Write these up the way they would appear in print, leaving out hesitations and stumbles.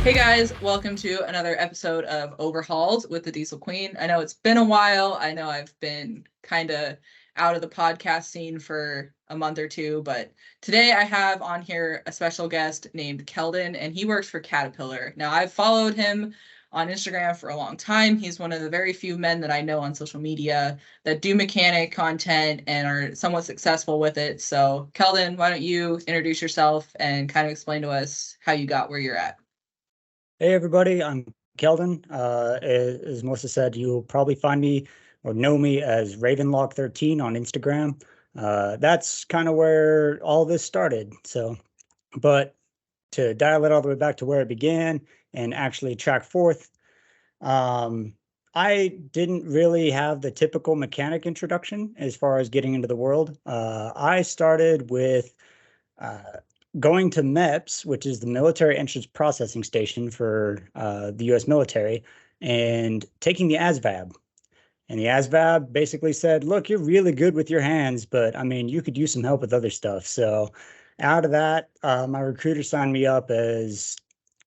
Hey guys, welcome to another episode of Overhauled with the Diesel Queen. I know it's been a while. I know I've been kind of out of the podcast scene for a month or two, but today I have on here a special guest named Kheldon, and he works for Caterpillar. Now, I've followed him on Instagram for a long time. He's one of the very few men that I know on social media that do mechanic content and are somewhat successful with it. So, Kheldon, why don't you introduce yourself and kind of explain to us how you got where you're at? Hey everybody, I'm Kheldon. As Melissa said, you'll probably find me or know me as Ravenlock13 on Instagram. That's kind of where all this started. But to dial it all the way back to where it began and actually track forth, I didn't really have the typical mechanic introduction as far as getting into the world. I started with going to MEPS, which is the Military Entrance Processing Station for the U.S. military, and taking the ASVAB. And the ASVAB basically said, look, you're really good with your hands, but I mean, you could use some help with other stuff. So out of that, my recruiter signed me up as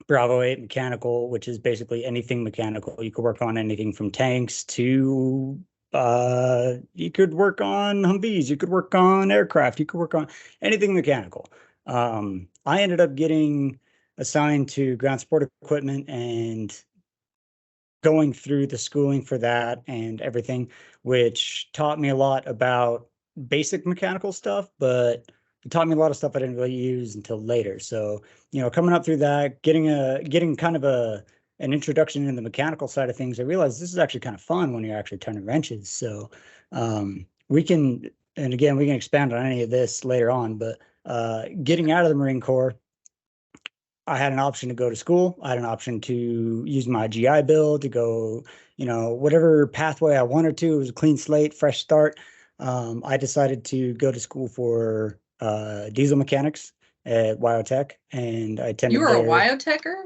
Bravo 8 mechanical, which is basically anything mechanical. You could work on anything from tanks to you could work on Humvees, you could work on aircraft, you could work on anything mechanical. I ended up getting assigned to ground support equipment and going through the schooling for that and everything, which taught me a lot about basic mechanical stuff, but it taught me a lot of stuff I didn't really use until later. So, coming up through that, getting kind of an introduction in the mechanical side of things, I realized this is actually kind of fun when you're actually turning wrenches. So, we can, and again, we can expand on any of this later on, but getting out of the Marine Corps, I had an option to go to school. I had an option to use my GI Bill to go, whatever pathway I wanted to. It was a clean slate, fresh start. I decided to go to school for diesel mechanics at WyoTech, and I attended You were a their WyoTecher?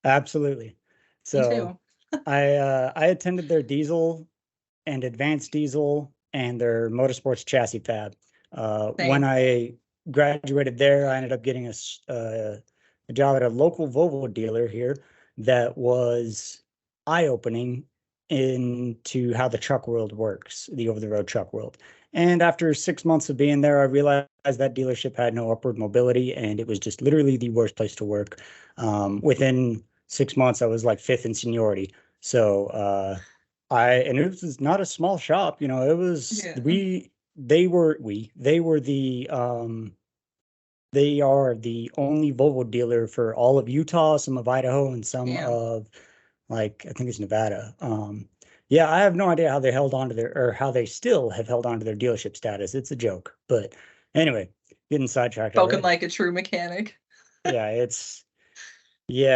absolutely. Me So too. I attended their diesel and advanced diesel and their motorsports chassis fab. When Same. I graduated there, I ended up getting a job at a local Volvo dealer here that was eye-opening into how the truck world works, the over-the-road truck world. And after 6 months of being there, I realized that dealership had no upward mobility, and it was just literally the worst place to work. Within 6 months, I was like fifth in seniority. So and it was not a small shop, it was Yeah. they were they are the only Volvo dealer for all of Utah, some of Idaho, and some Damn. of like I think it's Nevada. Yeah, I have no idea how they held on to or how they still have held on to their dealership status. It's a joke. But anyway, getting sidetracked Spoken already. like a true mechanic. Yeah,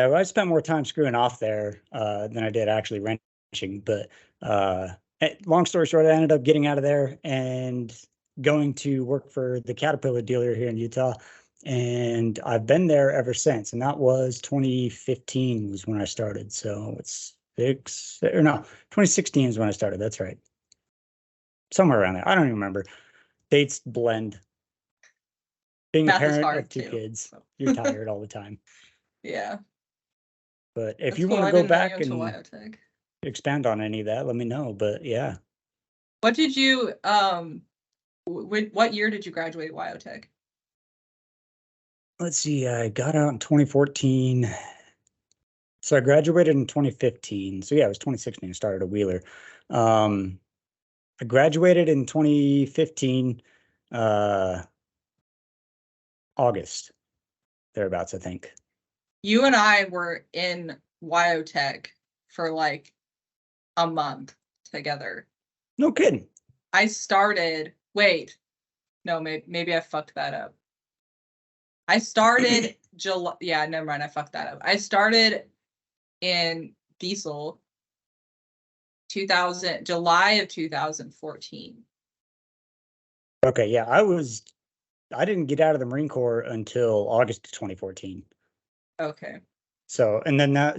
well, I spent more time screwing off there than I did actually wrenching. But long story short, I ended up getting out of there and going to work for the Caterpillar dealer here in Utah. And I've been there ever since. And that was 2015 was when I started. So it's 2016 is when I started. That's right. Somewhere around there. I don't even remember. Dates blend. Being a Math is parent of hard two too. kids, So. you're tired all the time. Yeah. But if That's you cool. want to I go didn't know you back went to and WyoTech. expand on any of that, let me know. But yeah. What did you what year did you graduate WyoTech? Let's see, I got out in 2014. So I graduated in 2015. So yeah, it was 2016. I started at Wheeler. I graduated in 2015, uh, August, thereabouts, I think. You and I were in WyoTech for like a month together. No kidding. I started, wait, no, maybe I fucked that up. I started July. Yeah, never mind. I fucked that up. I started in diesel 2000 July of 2014. Okay, yeah, I didn't get out of the Marine Corps until August of 2014. Okay. So, and then no,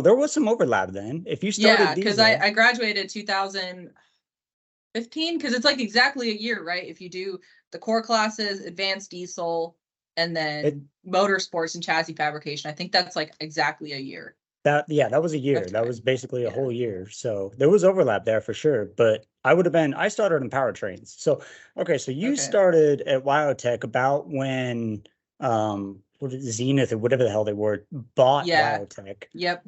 there was some overlap then. If you started Yeah, because diesel, I graduated 2015 because it's like exactly a year, right? If you do the core classes, advanced diesel, and then motorsports and chassis fabrication. I think that's like exactly a year. That was a year. That was basically a whole year. So there was overlap there for sure. But I started in powertrains. So okay, so you started at WyoTech about when what is Zenith or whatever the hell they were bought WyoTech. Yep.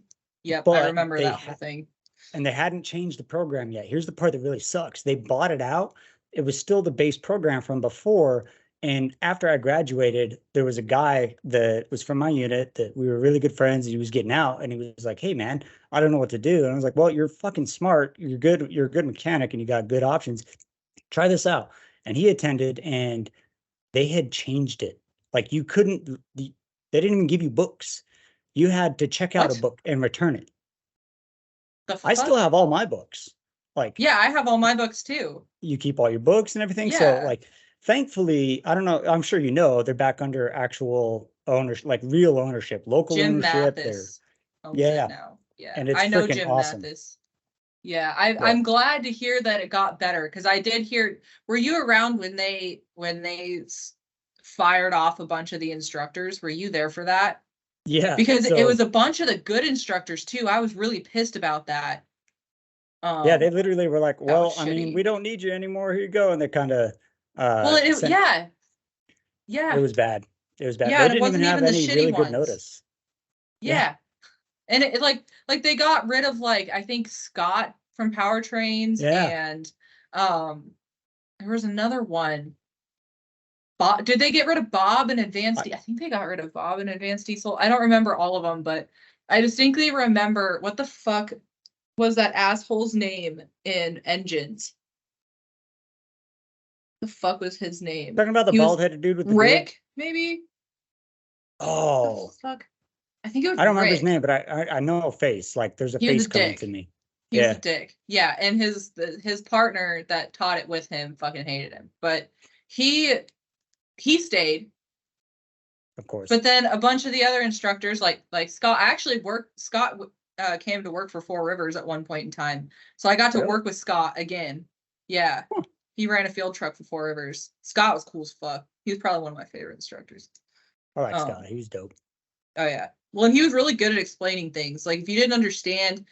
But I remember that whole thing. And they hadn't changed the program yet. Here's the part that really sucks. They bought it out. It was still the base program from before. And after I graduated, there was a guy that was from my unit that we were really good friends. He was getting out and he was like, "Hey man, I don't know what to do." And I was like, "Well, you're fucking smart. You're a good mechanic and you got good options. Try this out." And he attended and they had changed it. Like you couldn't, they didn't even give you books. You had to check out a book and return it. I still have all my books. Like, yeah, I have all my books too. You keep all your books and everything. Yeah. So like, thankfully, I don't know. I'm sure you know they're back under actual ownership, like real ownership, local Jim ownership. Mathis yeah, now. Yeah, and it's I know Jim awesome. Mathis. Yeah, I'm glad to hear that it got better because I did hear. Were you around when they fired off a bunch of the instructors? Were you there for that? Yeah, because it was a bunch of the good instructors too. I was really pissed about that. Yeah, they literally were like, "Well, I mean, we don't need you anymore. Here you go," and they kind of. Yeah. It was bad. It was bad. Yeah, they didn't even have any really good notice. Yeah. And it like they got rid of like I think Scott from Powertrains and there was another one. Bob, did they get rid of Bob and Advanced? I think they got rid of Bob and Advanced Diesel. I don't remember all of them, but I distinctly remember what the fuck was that asshole's name in Engines? The fuck was his name? Talking about the bald-headed dude with the Rick, beard? maybe. Oh, fuck! I think it was. I don't Rick. remember his name, but I know a face. Like there's a face coming to me. He was a dick. Yeah, and his partner that taught it with him fucking hated him, but he stayed, of course. But then a bunch of the other instructors, like Scott, Scott came to work for Four Rivers at one point in time, so I got to work with Scott again. Yeah, he ran a field truck for Four Rivers. Scott was cool as fuck. He was probably one of my favorite instructors. I like Scott. He was dope. Oh yeah. Well, and he was really good at explaining things. Like if you didn't understand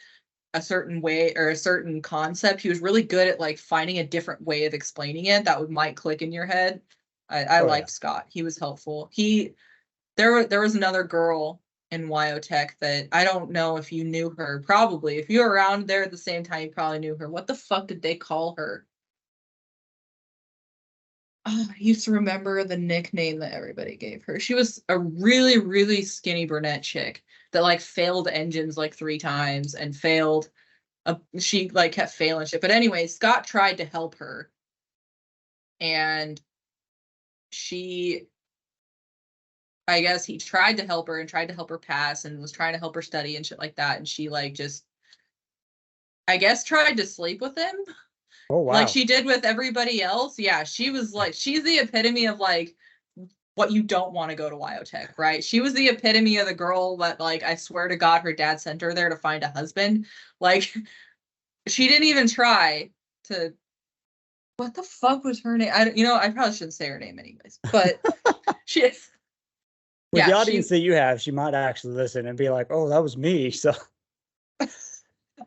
a certain way or a certain concept, he was really good at like finding a different way of explaining it that might click in your head. I liked Scott. He was helpful. There was another girl in WyoTech that I don't know if you knew her. Probably. If you were around there at the same time, you probably knew her. What the fuck did they call her? Oh, I used to remember the nickname that everybody gave her. She was a really, really skinny brunette chick that like failed engines like 3 times and failed. She like kept failing shit. But anyway, Scott tried to help her. And I guess he tried to help her and tried to help her pass and was trying to help her study and shit like that. And she like just, I guess, tried to sleep with him. Oh, wow. Like she did with everybody else. Yeah, she was like, she's the epitome of like what you don't want to go to WyoTech, right? She was the epitome of the girl that like, I swear to God, her dad sent her there to find a husband. Like she didn't even try to, what the fuck was her name? I probably shouldn't say her name anyways, but she... With the audience that you have, she might actually listen and be like, "Oh, that was me." So,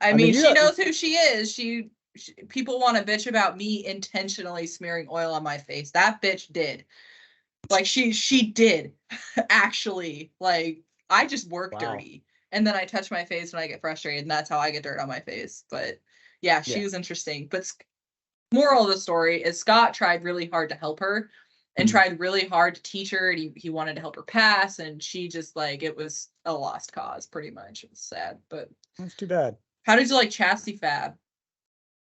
I mean she knows who she is. People want to bitch about me intentionally smearing oil on my face. That bitch did. Like she did actually. Like I just work dirty, and then I touch my face when I get frustrated, and that's how I get dirt on my face. But yeah, she was interesting. But moral of the story is Scott tried really hard to help her. And tried really hard to teach her, and he wanted to help her pass, and she just like it was a lost cause, pretty much. It was sad, but that's too bad. How did you like chassis fab?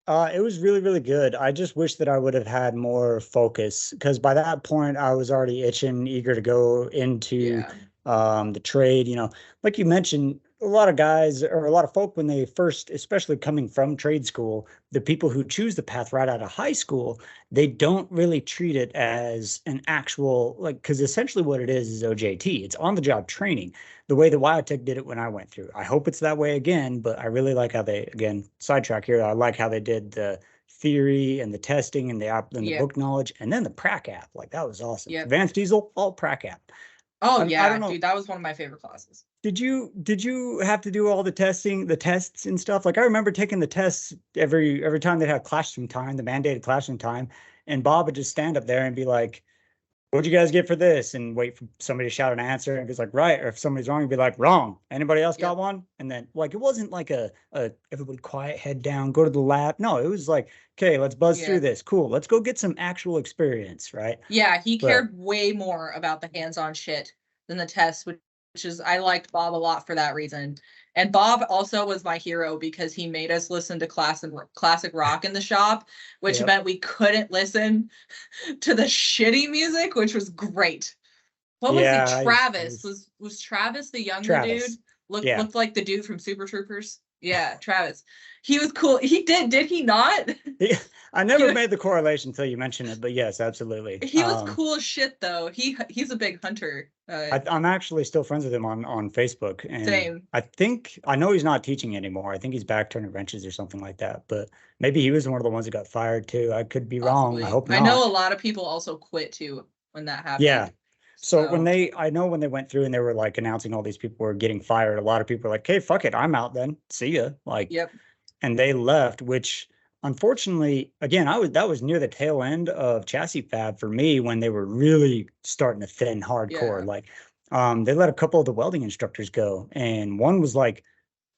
It was really, really good. I just wish that I would have had more focus because by that point I was already itching, eager to go into the trade. You know, like you mentioned, a lot of guys or a lot of folk when they first, especially coming from trade school, the people who choose the path right out of high school, they don't really treat it as an actual, like, because essentially what it is OJT. It's on the job training, the way the WyoTech did it when I went through. I hope it's that way again, but I really like how they, again, sidetrack here. I like how they did the theory and the testing and the Yep. book knowledge, and then the prac app. Like that was awesome. Yep. Advanced diesel, all prac app. Oh I yeah, don't know. dude, that was one of my favorite classes. Did you have to do all the testing, the tests and stuff? Like I remember taking the tests every time they had classroom time, the mandated classroom time, and Bob would just stand up there and be like, "What'd you guys get for this?" And wait for somebody to shout an answer, and he's like, "Right." Or if somebody's wrong, he'd be like, "Wrong." Anybody else got Yep. one? And then like it wasn't like a everybody quiet, head down, go to the lab. No, it was like, okay, let's buzz Yeah. through this. Cool, let's go get some actual experience, right? Yeah, he But cared way more about the hands-on shit than the tests, which is I liked Bob a lot for that reason. And Bob also was my hero because he made us listen to classic rock in the shop, which yep, meant we couldn't listen to the shitty music, which was great. What was yeah, he? Travis was Travis the younger dude? Travis. Yeah, Looked like the dude from Super Troopers. Yeah, Travis. He was cool. He did he not? I never made the correlation until you mentioned it, but yes, absolutely. He was cool as shit though. He's a big hunter. I'm actually still friends with him on Facebook, and Same. I know he's not teaching anymore. I think he's back turning wrenches or something like that. But maybe he was one of the ones that got fired too. I could be wrong. I hope not. I know a lot of people also quit too when that happened. Yeah. So I know when they went through and they were like announcing all these people were getting fired, a lot of people were like, "Hey, fuck it, I'm out then. See ya." Like, yep. And they left, which unfortunately, again, that was near the tail end of chassis fab for me when they were really starting to thin hardcore. Yeah. Like, they let a couple of the welding instructors go, and one was like,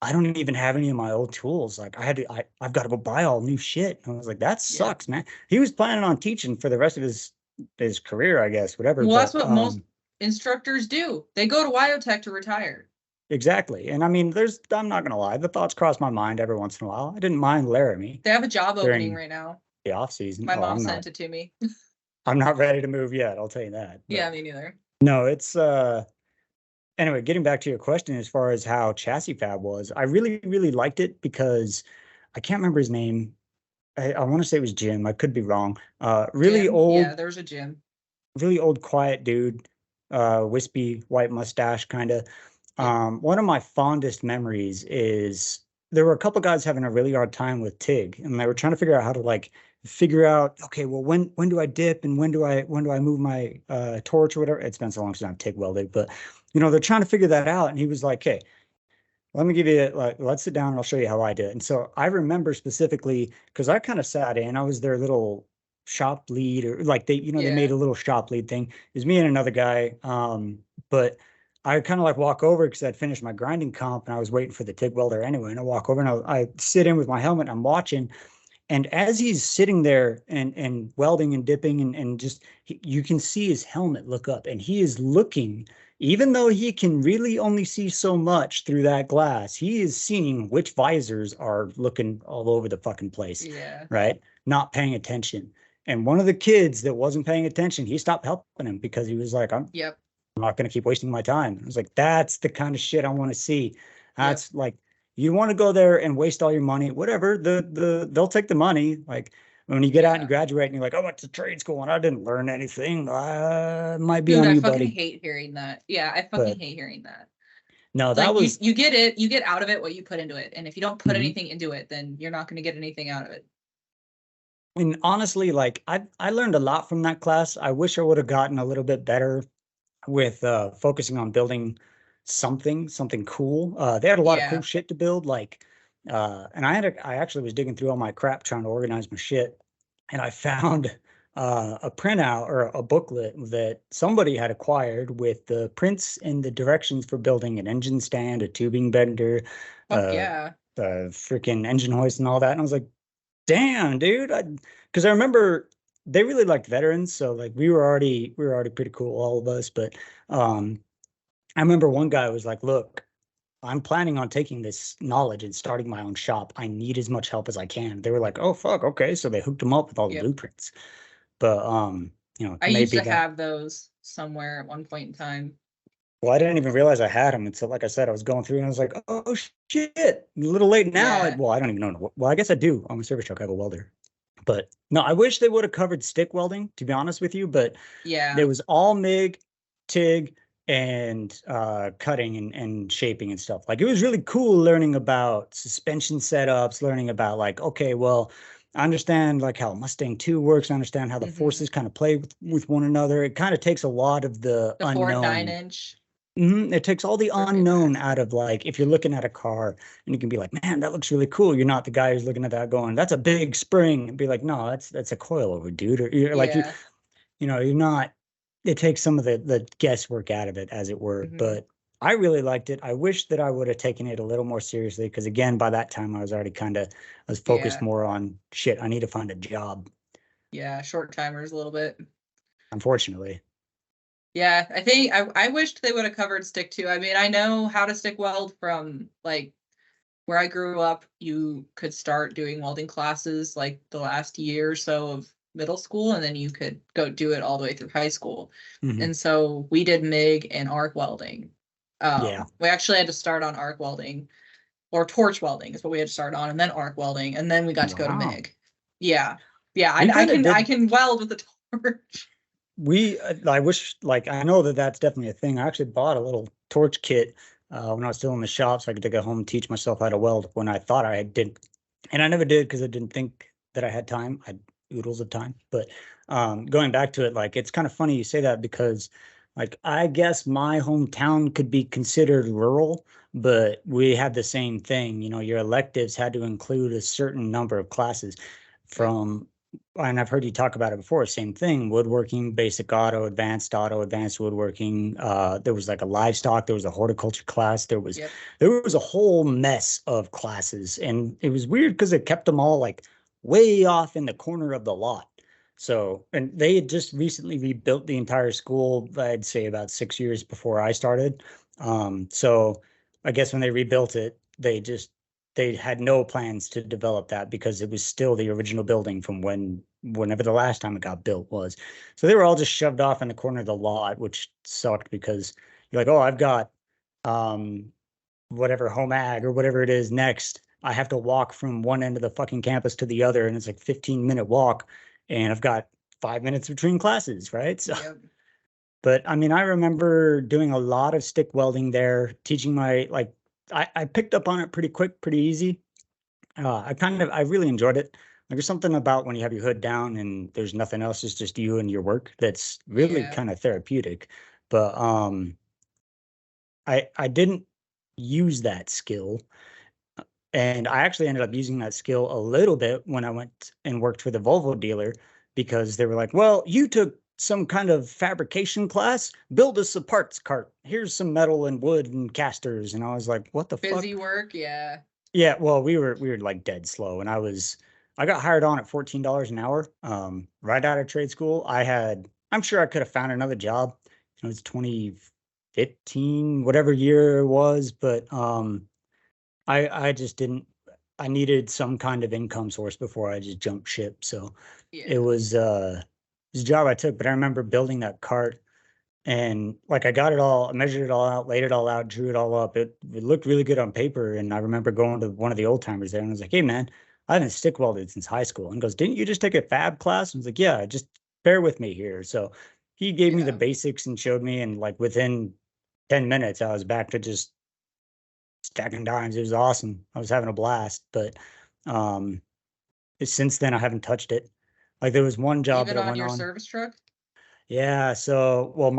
"I don't even have any of my old tools. Like, I've got to go buy all new shit." And I was like, "That sucks, man." He was planning on teaching for the rest of his career, I guess, whatever. Well, but, that's what most instructors do. They go to WyoTech to retire. Exactly. And I mean, I'm not going to lie, the thoughts cross my mind every once in a while. I didn't mind Laramie. They have a job opening right now. The off season. My mom sent it to me. I'm not ready to move yet. I'll tell you that. But, yeah, me neither. No, it's anyway, getting back to your question as far as how chassis fab was, I really, really liked it because I can't remember his name. I want to say it was Jim. I could be wrong. Really Jim? old. Yeah, there's a Jim. Really old, quiet dude. Wispy, white mustache, kind of. One of my fondest memories is there were a couple guys having a really hard time with TIG, and they were trying to figure out how to like figure out, okay, well, when do I dip and when do I move my torch or whatever? It's been so long since I've TIG welded, but they're trying to figure that out. And he was like, "Hey, let me give you let's sit down and I'll show you how I do it." And so I remember specifically because I kind of sat in, I was their little shop lead, or like they made a little shop lead thing. It was me and another guy. But I kind of like walk over because I'd finished my grinding comp and I was waiting for the TIG welder anyway. And I walk over and I sit in with my helmet and I'm watching. And as he's sitting there and welding and dipping and just, you can see his helmet look up and he is looking, even though he can really only see so much through that glass, he is seeing which visors are looking all over the fucking place. Yeah. Right? Not paying attention. And one of the kids that wasn't paying attention, he stopped helping him because he was like, I'm not going to keep wasting my time. I was like, that's the kind of shit I want to see. That's like, you want to go there and waste all your money, whatever, they'll take the money. Like when you get out and you graduate and you're like, "I went to trade school and I didn't learn anything." Might be on you, buddy. I fucking hate hearing that. Yeah, I fucking hate hearing that. No, that was you get it. You get out of it what you put into it. And if you don't put anything into it, then you're not going to get anything out of it. And honestly, like I learned a lot from that class. I wish I would have gotten a little bit better with focusing on building something cool. They had a lot of cool shit to build, like and I actually was digging through all my crap trying to organize my shit, and I found a printout or a booklet that somebody had acquired with the prints and the directions for building an engine stand, a tubing bender, the freaking engine hoist and all that. And I was like, damn, dude. Because I remember they really liked veterans, so like we were already pretty cool, all of us. But I remember one guy was like, "Look, I'm planning on taking this knowledge and starting my own shop. I need as much help as I can." They were like, "Oh fuck, okay." So they hooked him up with all the blueprints. But I used to have those somewhere at one point in time. Well, I didn't even realize I had them until, like I said, I was going through and I was like, "Oh shit, a little late now." Well, I don't even know. Well, I guess I do. On my service truck, I have a welder. But no, I wish they would have covered stick welding, to be honest with you. But there was all MIG, TIG, and cutting and shaping and stuff. Like it was really cool learning about suspension setups, learning about like, okay, well, I understand like how Mustang 2 works. I understand how the Hmm. forces kind of play with one another. It kind of takes a lot of the The 4 9 unknown. inch. It takes all the Very unknown fast. out of like if you're looking at a car and you can be like, man, that looks really cool. You're not the guy who's looking at that going, that's a big spring, and be like, no, that's a coilover, dude. Or you're like Yeah. you're not. It takes some of the guesswork out of it, as it were. Hmm. But I really liked it. I wish that I would have taken it a little more seriously because again, by that time I was already I was focused Yeah. more on shit. I need to find a job, Yeah. Short timers a little bit. unfortunately. Yeah, I think I wished they would have covered stick too. I mean, I know how to stick weld from like where I grew up. You could start doing welding classes like the last year or so of middle school, and then you could go do it all the way through high school. Hmm. And so we did MIG and arc welding. Yeah. We actually had to start on arc welding or torch welding is what we had to start on, and then arc welding, and then we got to go to Wow. MIG. Yeah, yeah, We I kind of can I did. can weld with the torch. I wish, like, I know that that's definitely a thing. I actually bought a little torch kit when I was still in the shop so I could take it home and teach myself how to weld when I thought I did. And I never did because I didn't think that I had time. I had oodles of time. But going back to it, like, it's kind of funny you say that because, like, I guess my hometown could be considered rural, but we had the same thing. Your electives had to include a certain number of classes Yep. from and I've heard you talk about it before, same thing, woodworking, basic auto, advanced woodworking. There was like a livestock, there was a horticulture class, Yep. there was a whole mess of classes. And it was weird because it kept them all like way off in the corner of the lot. So, and they had just recently rebuilt the entire school, I'd say about 6 years before I started. So I guess when they rebuilt it, they had no plans to develop that because it was still the original building from whenever the last time it got built was. So they were all just shoved off in the corner of the lot, which sucked because you're like, oh, I've got um whatever home ag or whatever it is next. I have to walk from one end of the fucking campus to the other, and it's like 15-minute walk, and I've got 5 minutes between classes, right? So Yep. but I mean, I remember doing a lot of stick welding there, teaching I picked up on it pretty quick, pretty easy. I really enjoyed it. Like, there's something about when you have your hood down and there's nothing else, it's just you and your work that's really Yeah. kind of therapeutic. But I didn't use that skill. And I actually ended up using that skill a little bit when I went and worked for the Volvo dealer because they were like, well, you took some kind of fabrication class, build us a parts cart. Here's some metal and wood and casters. And I was like, what the Busy fuck? work. Yeah. Yeah, well, we were like dead slow, and I got hired on at $14 an hour, right out of trade school. I'm sure I could have found another job. It's 2015, whatever year it was, but I just didn't. I needed some kind of income source before I just jumped ship. So it Yeah. was it was a job I took. But I remember building that cart and like I got it all, I measured it all out, laid it all out, drew it all up. It looked really good on paper. And I remember going to one of the old timers there and I was like, hey man, I haven't stick welded since high school. And he goes, didn't you just take a fab class? And I was like, yeah, just bear with me here. So he gave me the Yeah. basics and showed me, and like within 10 minutes, I was back to just stacking dimes. It was awesome. I was having a blast. But um since then I haven't touched it. Like there was one job Even that I on went your on. service truck. Yeah, so well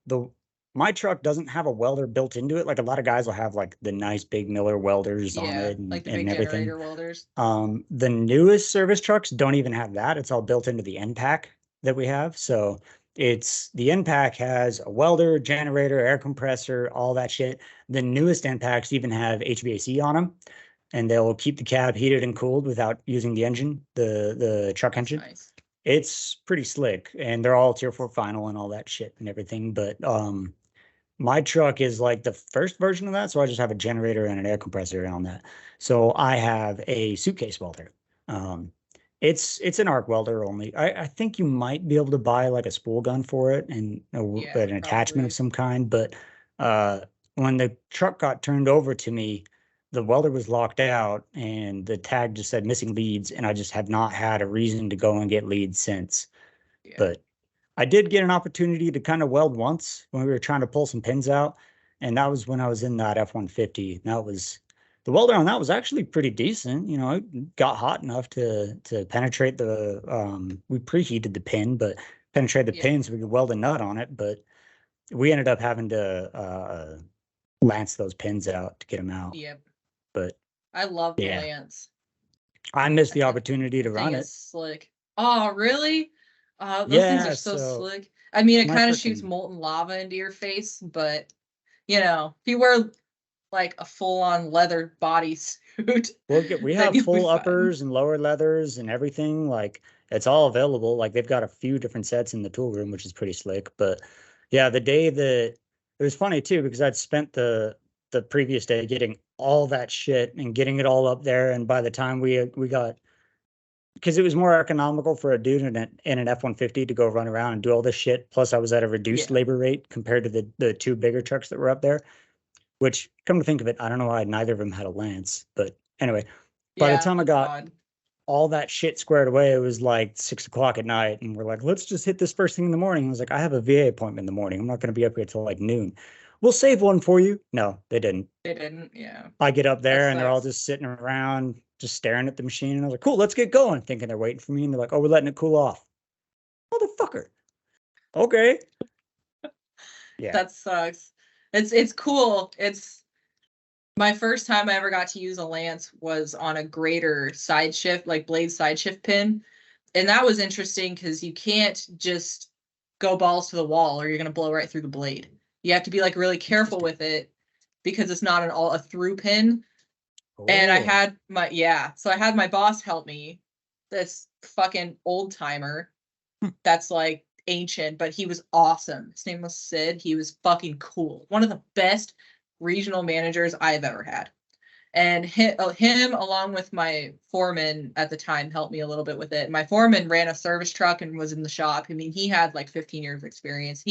the my truck doesn't have a welder built into it. Like a lot of guys will have like the nice big Miller welders on Yeah, it like the and big everything. generator welders. The newest service trucks don't even have that. It's all built into the end pack that we have. So it's the end pack has a welder, generator, air compressor, all that shit. The newest end packs even have HVAC on them, and they'll keep the cab heated and cooled without using the engine, the truck That's engine. nice. It's pretty slick, and they're all tier 4 final and all that shit and everything. But my truck is like the first version of that, so I just have a generator and an air compressor on that. So I have a suitcase welder. Um, it's an arc welder only. I think you might be able to buy like a spool gun for it and Yeah, an attachment of probably. some kind. But uh, when the truck got turned over to me, the welder was locked out and the tag just said missing leads, and I just have not had a reason to go and get leads since. Yeah. But I did get an opportunity to kind of weld once when we were trying to pull some pins out, and that was when I was in that F-150. That was the welder on that was actually pretty decent. You know, it got hot enough to penetrate the we preheated the pin, but penetrate the Yeah. pin so we could weld a nut on it. But we ended up having to lance those pins out to get them out. Yep. But I love the yeah, Lance. I missed I the think opportunity to the thing run is it. slick. Oh, really? Those things Yeah, are so so slick. I mean, it my kind of shoots freaking molten lava into your face, but you know, if you wear like a full-on leather bodysuit, we then have you'll be full fine. uppers and lower leathers and everything. Like it's all available. Like they've got a few different sets in the tool room, which is pretty slick. But yeah, the day that it was funny too because I'd spent the previous day getting all that shit and getting it all up there, and by the time we got because it was more economical for a dude in an F-150 to go run around and do all this shit. Plus, I was at a reduced Yeah. labor rate compared to the two bigger trucks that were up there. Which, come to think of it, I don't know why neither of them had a lance. But anyway, by the Yeah, time I that's got odd. all that shit squared away, it was like 6 o'clock at night, and we're like, let's just hit this first thing in the morning. I was like, I have a VA appointment in the morning. I'm not going to be up here till like noon. We'll save one for you. No, they didn't. They didn't, yeah. I get up That there and they're all sucks. just sitting around, just staring at the machine. And I was like, cool, let's get going. Thinking they're waiting for me. And they're like, oh, we're letting it cool off. Motherfucker. Okay. Yeah. That sucks. It's cool. It's my first time I ever got to use a lance was on a grater side shift, like blade side shift pin. And that was interesting because you can't just go balls to the wall or you're gonna blow right through the blade. You have to be like really careful with it because it's not a through pin. And I Oh. had so I had my boss help me, this fucking old timer that's like ancient, but he was awesome. His name was Sid. He was fucking cool. One of the best regional managers I've ever had. And him along with my foreman at the time helped me a little bit with it. My foreman ran a service truck and was in the shop. I mean, he had like 15 years of experience.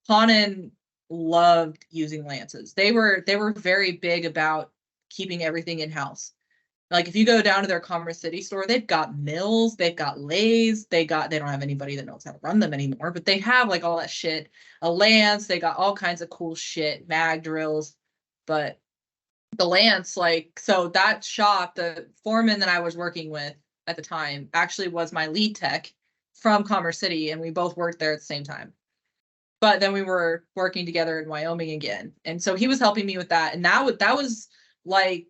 Hanan loved using lances. They were very big about keeping everything in house. Like if you go down to their Commerce City store, they've got mills, they've got lathes, they don't have anybody that knows how to run them anymore, but they have like all that shit. A lance, they got all kinds of cool shit, mag drills. But the lance, like, so that shop, the foreman that I was working with at the time actually was my lead tech from Commerce City, and we both worked there at the same time. But then we were working together in Wyoming again. And so he was helping me with that. And that was like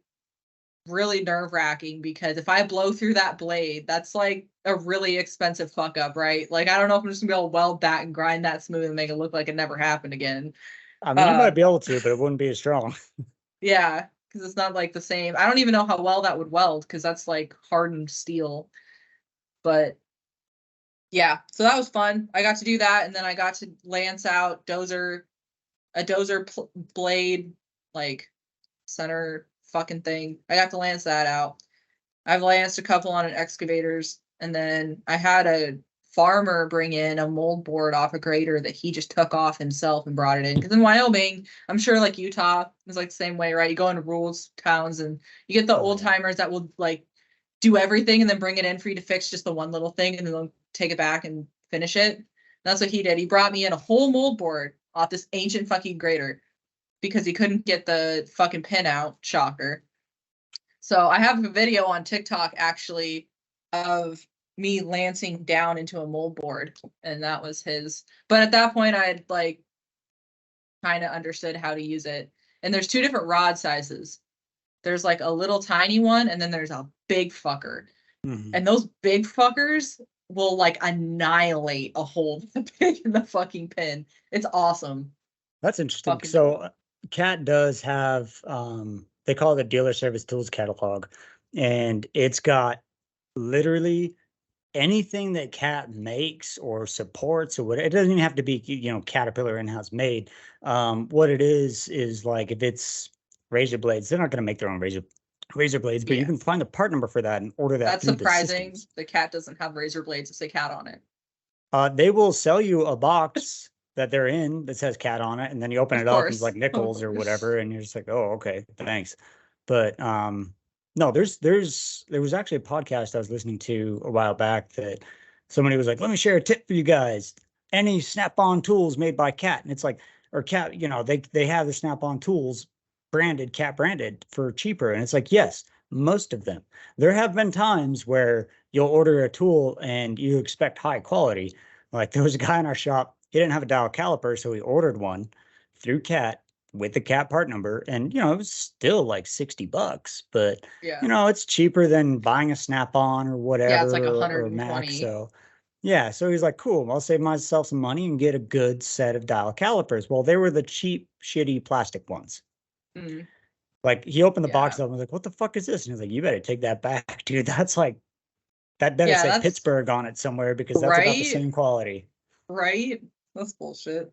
really nerve-wracking because if I blow through that blade, that's like a really expensive fuck up, right? Like I don't know if I'm just gonna be able to weld that and grind that smooth and make it look like it never happened again. I mean, you might Uh be able to, but it wouldn't be as strong. yeah, because it's not like the same. I don't even know how well that would weld because that's like hardened steel. But yeah, so that was fun. I got to do that, and then I got to lance out a dozer blade, like center fucking thing. I got to lance that out. I've lanced a couple on an excavators, and then I had a farmer bring in a mold board off a grader that he just took off himself and brought it in. Because in Wyoming, I'm sure like Utah is like the same way, right? You go into rural towns and you get the Oh old yeah. timers that will like do everything and then bring it in for you to fix just the one little thing and then they'll take it back and finish it. That's what he did. He brought me in a whole mold board off this ancient fucking grader because he couldn't get the fucking pin out. Shocker. So I have a video on TikTok actually of me lancing down into a mold board, and that was his. But at that point, I had like kind of understood how to use it. And there's two different rod sizes. There's like a little tiny one, and then there's a big fucker. Mhm. And those big fuckers will like annihilate a hole in the fucking pin. It's awesome. That's interesting. Fucking So cool. Cat does have they call it a dealer service tools catalog, and it's got literally anything that Cat makes or supports or what. It doesn't even have to be Caterpillar in-house made. What it is like if it's razor blades, they're not going to make their own razor blades, but you Yeah. can find the part number for that and order that That's through the surprising. systems. The cat doesn't have razor blades to say cat on it. They will sell you a box that they're in that says Cat on it, and then you open Of it up and it's course. like nickels or whatever, and you're just like, oh, okay, thanks. But no, there was actually a podcast I was listening to a while back that somebody was like, let me share a tip for you guys. Any snap-on tools made by Cat, and it's like, or Cat, they have the snap-on tools branded, cat branded for cheaper. And it's like, yes, most of them. There have been times where you'll order a tool and you expect high quality. Like there was a guy in our shop, he didn't have a dial caliper, so he ordered one through Cat with the Cat part number. And, you know, it was still like $60, but, Yeah. you know, it's cheaper than buying a Snap-on or Yeah, it's whatever like or Mac. 120. So, yeah. So he's like, cool, I'll save myself some money and get a good set of dial calipers. Well, they were the cheap, shitty plastic ones. Mm, Like he opened the box yeah. up and was like, what the fuck is this? And he's like, you better take that back, dude. That's like, that better Yeah, say that's Pittsburgh on it somewhere because that's about the right. same quality. Right. That's bullshit.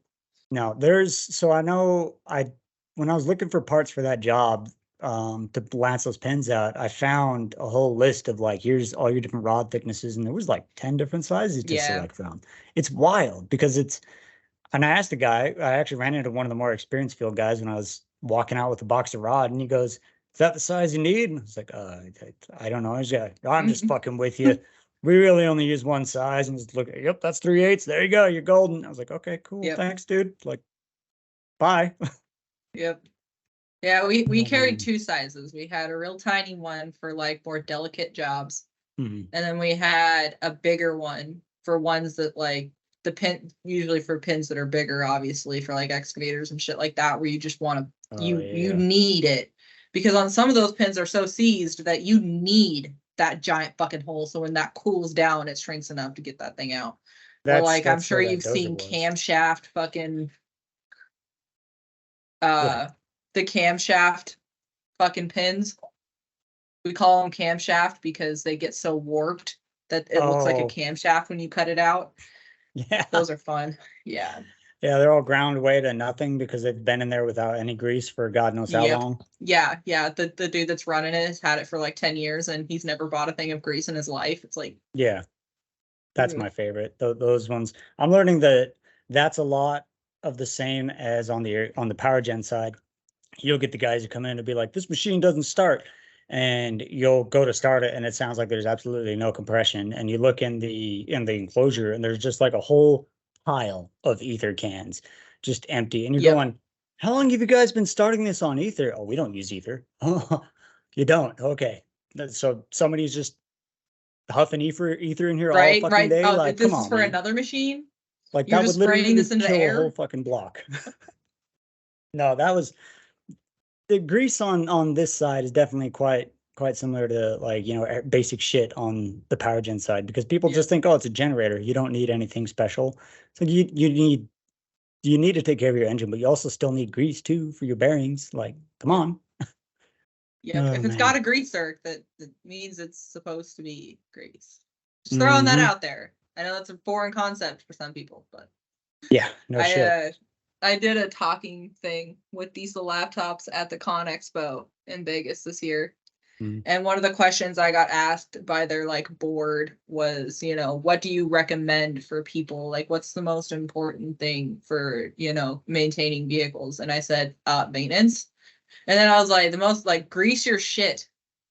No, so I know when I was looking for parts for that job, to lance those pins out, I found a whole list of like, here's all your different rod thicknesses, and there was like 10 different sizes to Yeah. select from. It's wild because and I asked the guy, I actually ran into one of the more experienced field guys when I was walking out with a box of rod, and he goes, is that the size you need? And I was like, I don't know. He's like, I'm just fucking with you. We really only use one size. And just look, yep, that's 3/8. There you go. You're golden. I was like, okay, cool. Yep. Thanks, dude. Like, bye. Yep. Yeah, we carried Um, two sizes. We had a real tiny one for like more delicate jobs. mhm. And then we had a bigger one for ones that like the pin, usually for pins that are bigger, obviously for like excavators and shit like that, where you just want to Oh, you yeah. need it, because on some of those pins are so seized that you need that giant fucking hole. So when that cools down, it shrinks enough to get that thing out. Or like I'm That's sure where that you've dozer seen was. camshaft fucking What? the camshaft fucking pins. We call them camshaft because they get so warped that it looks like a Oh, camshaft when you cut it out. yeah. Those are fun. Yeah. Yeah, they're all ground away to nothing because they've been in there without any grease for God knows how Yep. long. Yeah. Yeah. The dude that's running it has had it for like 10 years and he's never bought a thing of grease in his life. It's like, Yeah. That's mm, my favorite. Those ones. I'm learning that that's a lot of the same as on the power gen side. You'll get the guys who come in and be like, "This machine doesn't start," and you'll go to start it, and it sounds like there's absolutely no compression. And you look in the enclosure, and there's just like a whole pile of ether cans, just empty. And you're yep. going, "How long have you guys been starting this on ether?" "Oh, we don't use ether." "Oh, you don't? Okay." So somebody's just huffing ether in here all Right. fucking Right. day. Oh, Like, come this is on, for man. another machine. Like You're that just would spraying this literally into the kill a whole air. fucking block. No, that was the grease on this side is definitely quite similar to like, you know, basic shit on the power gen side because people just Yep. think, oh, it's a generator. You don't need anything special. So you need to take care of your engine, but you also still need grease too for your bearings. Like, come Yep. on. Yep. Oh If it's got man. a greaser, that means it's supposed to be grease. Just throwing that Hmm. out there. I know that's a foreign concept for some people, but Yeah, no I shit. I did a talking thing with diesel laptops at the Con Expo in Vegas this year. Mm. And one of the questions I got asked by their like board was, you know, what do you recommend for people? Like what's the most important thing for, you know, maintaining vehicles? And I said, maintenance. And then I was like, the most like grease your shit.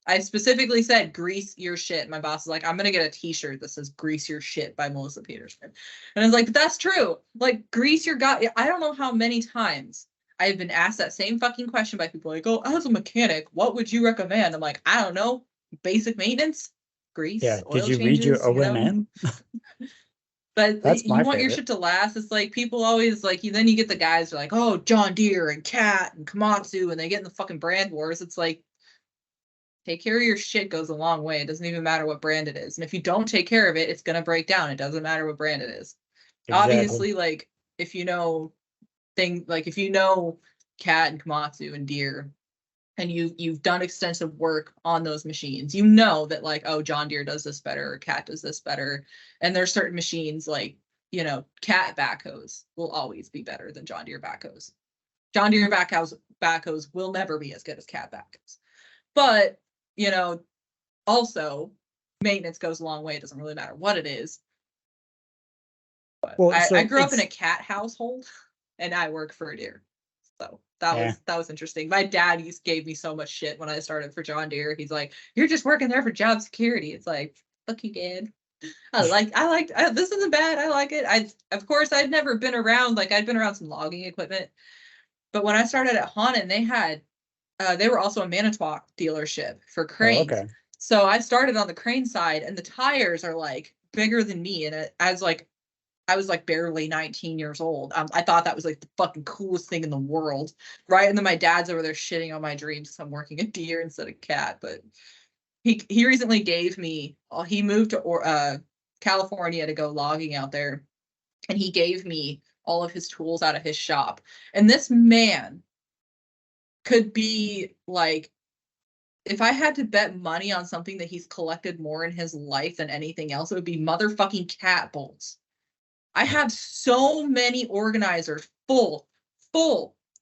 I specifically said grease your shit. My boss is like, I'm gonna get a t-shirt that says grease your shit by Melissa Petersmann. And I was like, but that's true. Like grease your gut. I don't know how many times I've been asked that same fucking question by people like, oh, as a mechanic, what would you recommend? I'm like, I don't know. Basic maintenance, Yeah. grease, Did oil you read your changes, you know. OMM? But That's you my want your favorite. shit to last. It's like people always like you. Then you get the guys who are like, oh, John Deere and Cat and Komatsu, and they get in the fucking brand wars. It's like take care of your shit goes a long way. It doesn't even matter what brand it is. And if you don't take care of it, it's gonna break down. It doesn't matter what brand it is. Exactly. Obviously, like if you know if you know Cat and Komatsu and Deere and you've done extensive work on those machines, you know that like, oh, John Deere does this better or Cat does this better. And there's certain machines like, you know, Cat backhoes will always be better than John Deere backhoes. John Deere backhoes will never be as good as Cat backhoes. But, you know, also maintenance goes a long way. It doesn't really matter what it is. But Well, I so grew up in a cat household and I work for a Deere. So yeah. that was interesting. My dad gave me so much shit when I started for John Deere. He's like, "You're just working there for job security." It's like, "Fuck you, Dad." This isn't bad. I like it. Of course I'd never been around I'd been around some logging equipment, but when I started at Hanan, they had they were also a Manitowoc dealership for Oh, cranes. okay. So I started on the crane side, and the tires are like bigger than me. And I was like barely 19 years old. I thought that was like the fucking coolest thing in the world, right? And then my dad's over there shitting on my dreams because I'm working a deer instead of cat. But he recently gave me. He moved to California to go logging out there, and he gave me all of his tools out of his shop. And this man could be like, if I had to bet money on something that he's collected more in his life than anything else, it would be motherfucking cat bolts. I have so many organizers full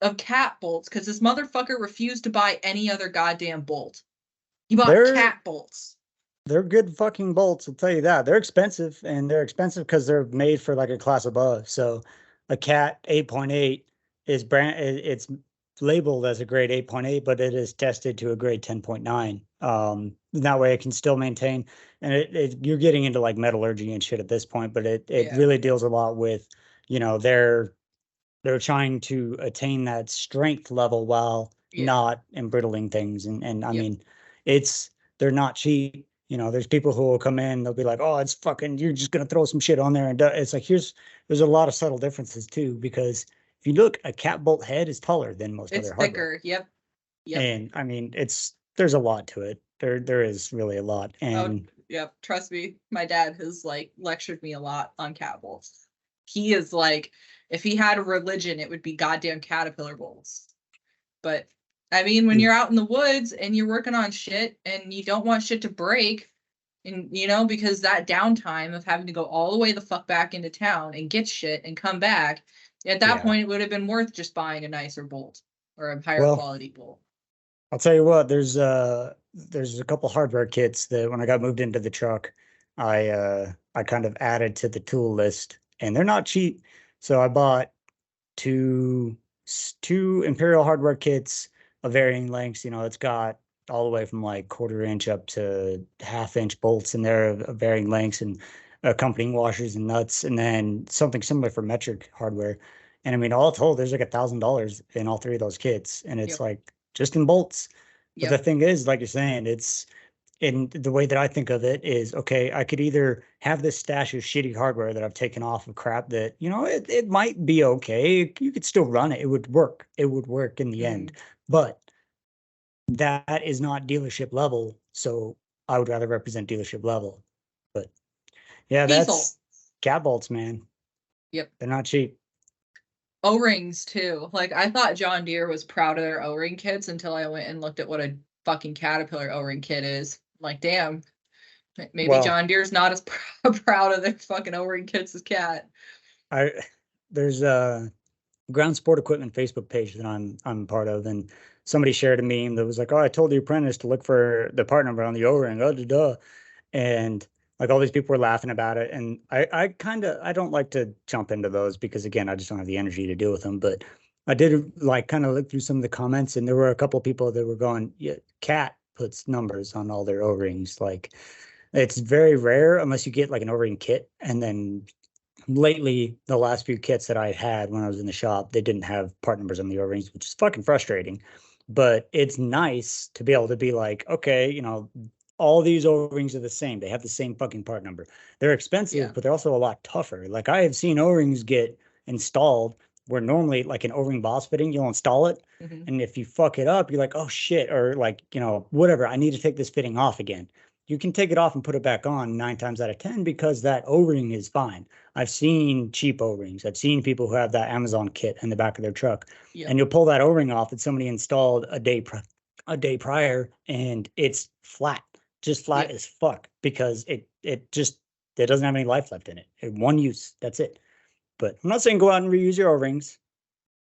of cat bolts because this motherfucker refused to buy any other goddamn bolt. He bought cat bolts. They're good fucking bolts, I'll tell you that. They're expensive, and they're expensive because they're made for like a class above. So a cat 8.8 is it's labeled as a grade 8.8, but it is tested to a grade 10.9. That way it can still maintain, and you're getting into like metallurgy and shit at this point, but it really deals a lot with, they're trying to attain that strength level while not embrittling things. And I mean, they're not cheap. There's people who will come in, they'll be like, oh, it's fucking, you're just going to throw some shit on there. And it's like, there's a lot of subtle differences too, because if you look, a cat bolt head is taller than most other hardware. It's thicker. Yep. And I mean, there's a lot to it. There is really a lot. And yep. Trust me. My dad has like lectured me a lot on cat bolts. He is like, if he had a religion, it would be goddamn caterpillar bolts. But I mean, when you're out in the woods and you're working on shit and you don't want shit to break, and because that downtime of having to go all the way the fuck back into town and get shit and come back, at that point it would have been worth just buying a nicer bolt or a higher quality bolt. I'll tell you what, there's a couple hardware kits that when I got moved into the truck, I kind of added to the tool list, and they're not cheap. So I bought two Imperial hardware kits of varying lengths. It's got all the way from like 1/4 inch up to 1/2 inch bolts in there of varying lengths, and accompanying washers and nuts, and then something similar for metric hardware. And I mean, all told, there's like $1,000 in all three of those kits, and it's like just in bolts. But the thing is, like you're saying, it's in the way that I think of it is, okay, I could either have this stash of shitty hardware that I've taken off of crap that, it might be okay. You could still run it. It would work. It would work in the end. But that is not dealership level. So I would rather represent dealership level. But yeah, that's cat bolts, man. Yep. They're not cheap. O-rings too. Like, I thought John Deere was proud of their O-ring kits until I went and looked at what a fucking Caterpillar O-ring kit is. I'm like, damn, maybe John Deere's not as proud of their fucking O-ring kits as Cat. There's a ground sport equipment Facebook page that I'm part of, and somebody shared a meme that was like, oh, I told the apprentice to look for the part number on the O-ring. And like all these people were laughing about it. And I don't like to jump into those because, again, I just don't have the energy to deal with them. But I did like kind of look through some of the comments, and there were a couple of people that were going, yeah, Cat puts numbers on all their O-rings. Like, it's very rare unless you get like an O-ring kit. And then lately, the last few kits that I had when I was in the shop, they didn't have part numbers on the O-rings, which is fucking frustrating. But it's nice to be able to be like, okay, all these O-rings are the same. They have the same fucking part number. They're expensive, but they're also a lot tougher. Like, I have seen O-rings get installed where normally, like an O-ring boss fitting, you'll install it. Mm-hmm. And if you fuck it up, you're like, oh shit, or like, whatever, I need to take this fitting off again. You can take it off and put it back on 9 times out of 10 because that O-ring is fine. I've seen cheap O-rings. I've seen people who have that Amazon kit in the back of their truck. And you'll pull that O-ring off that somebody installed a day prior, and it's flat. Just flat as fuck, because it doesn't have any life left in it. One use, that's it. But I'm not saying go out and reuse your O-rings.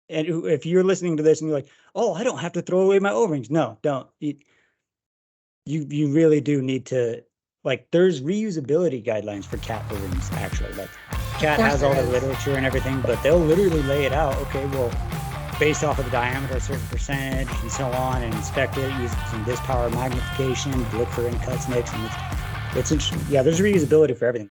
And if you're listening to this and you're like, oh, I don't have to throw away my O-rings. No, don't. You really do need to, like, there's reusability guidelines for Cat O-rings, actually. Like, Cat has all the literature and everything, but they'll literally lay it out. Okay, well, based off of the diameter, a certain percentage, and so on, and inspect it using this power magnification, look for in cuts, nicks, and it's interesting. Yeah, there's reusability for everything.